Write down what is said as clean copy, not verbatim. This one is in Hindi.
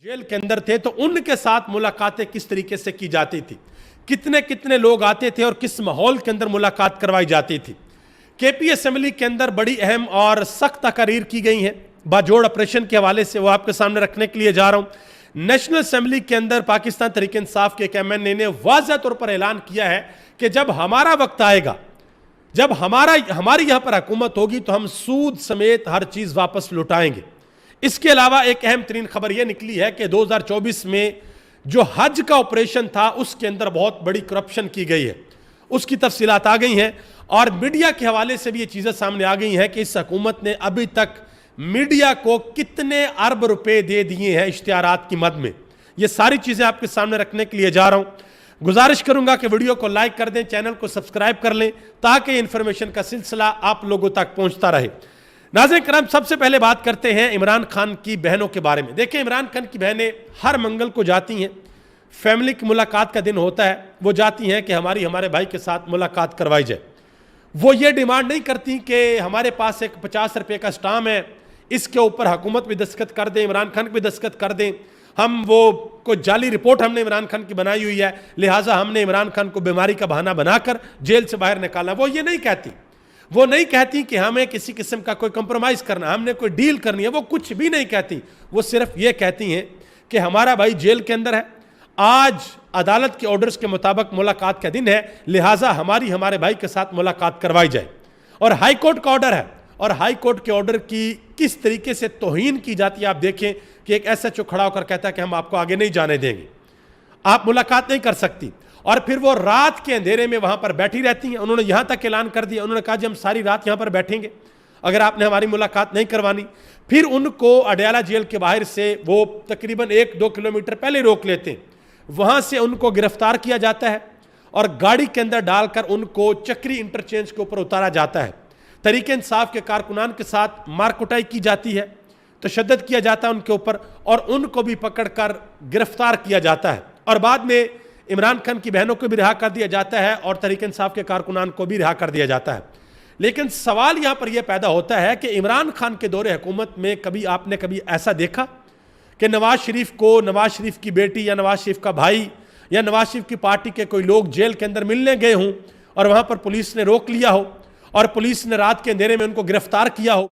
जेल के अंदर थे तो उनके साथ मुलाकातें किस तरीके से की जाती थी, कितने कितने लोग आते थे और किस माहौल के अंदर मुलाकात करवाई जाती थी। केपी असेंबली के अंदर बड़ी अहम और सख्त तकारीर की गई हैं बाजोड़ ऑपरेशन के हवाले से, वो आपके सामने रखने के लिए जा रहा हूं। नेशनल असेंबली के अंदर पाकिस्तान तहरीक इंसाफ के एक एमएनए ने वाज़ह तौर पर ऐलान किया है कि जब हमारा वक्त आएगा, जब हमारी यहां पर हुकूमत होगी तो हम सूद समेत हर चीज वापस लौटाएंगे। इसके अलावा एक अहम तरीन खबर यह निकली है कि 2024 में जो हज का ऑपरेशन था उसके अंदर बहुत बड़ी करप्शन की गई है, उसकी तफसीलात आ गई हैं और मीडिया के हवाले से भी ये चीज़ें सामने आ गई हैं कि इस हुकूमत ने अभी तक मीडिया को कितने अरब रुपए दे दिए हैं इश्तिहारात की मद में। ये सारी चीज़ें आपके सामने रखने के लिए जा रहा हूँ। गुजारिश करूंगा कि वीडियो को लाइक कर दें, चैनल को सब्सक्राइब कर लें ताकि इन्फॉर्मेशन का सिलसिला आप लोगों तक पहुंचता रहे। नाज़रीन करम, सबसे पहले बात करते हैं इमरान खान की बहनों के बारे में। देखिए, इमरान खान की बहनें हर मंगल को जाती हैं, फैमिली की मुलाकात का दिन होता है, वो जाती हैं कि हमारे भाई के साथ मुलाकात करवाई जाए। वो ये डिमांड नहीं करती कि हमारे पास एक 50 रुपये का स्टाम्प है, इसके ऊपर हुकूमत भी दस्तखत कर दें, इमरान खान भी दस्तखत कर दें, हम वो कोई जाली रिपोर्ट हमने इमरान खान की बनाई हुई है लिहाजा हमने इमरान खान को बीमारी का बहाना बनाकर जेल से बाहर निकाला। वो ये नहीं कहती, वो नहीं कहती कि हमें किसी किस्म का कोई कंप्रोमाइज करना, हमने कोई डील करनी है, वो कुछ भी नहीं कहती। वो सिर्फ ये कहती हैं कि हमारा भाई जेल के अंदर है, आज अदालत के ऑर्डर्स के मुताबिक मुलाकात का दिन है, लिहाजा हमारे भाई के साथ मुलाकात करवाई जाए। और हाई कोर्ट का ऑर्डर है और हाई कोर्ट के ऑर्डर की किस तरीके से तौहीन की जाती है। आप देखें कि एक एसएचओ खड़ा होकर कहता है कि हम आपको आगे नहीं जाने देंगे, आप मुलाकात नहीं कर सकती, और फिर वो रात के अंधेरे में वहां पर बैठी रहती हैं। उन्होंने यहां तक ऐलान कर दिया, उन्होंने कहा जी हम सारी रात यहां पर बैठेंगे अगर आपने हमारी मुलाकात नहीं करवानी। फिर उनको अडयाला जेल के बाहर से वो तकरीबन 1-2 किलोमीटर पहले रोक लेते हैं, वहां से उनको गिरफ्तार किया जाता है और गाड़ी के अंदर डालकर उनको चक्री इंटरचेंज के ऊपर उतारा जाता है। तहरीक इंसाफ के कारकुनान के साथ मारकुटाई की जाती है, तशद्दुद किया जाता है उनके ऊपर और उनको भी पकड़कर गिरफ्तार किया जाता है और बाद में इमरान खान की बहनों को भी रिहा कर दिया जाता है और तहरीक इंसाफ के कारकुनान को भी रिहा कर दिया जाता है। लेकिन सवाल यहां पर यह पैदा होता है कि इमरान खान के दौरे हुकूमत में कभी ऐसा देखा कि नवाज शरीफ को, नवाज शरीफ की बेटी या नवाज शरीफ का भाई या नवाज शरीफ की पार्टी के कोई लोग जेल के अंदर मिलने गए हों और वहां पर पुलिस ने रोक लिया हो और पुलिस ने रात के अंधेरे में उनको गिरफ्तार किया हो?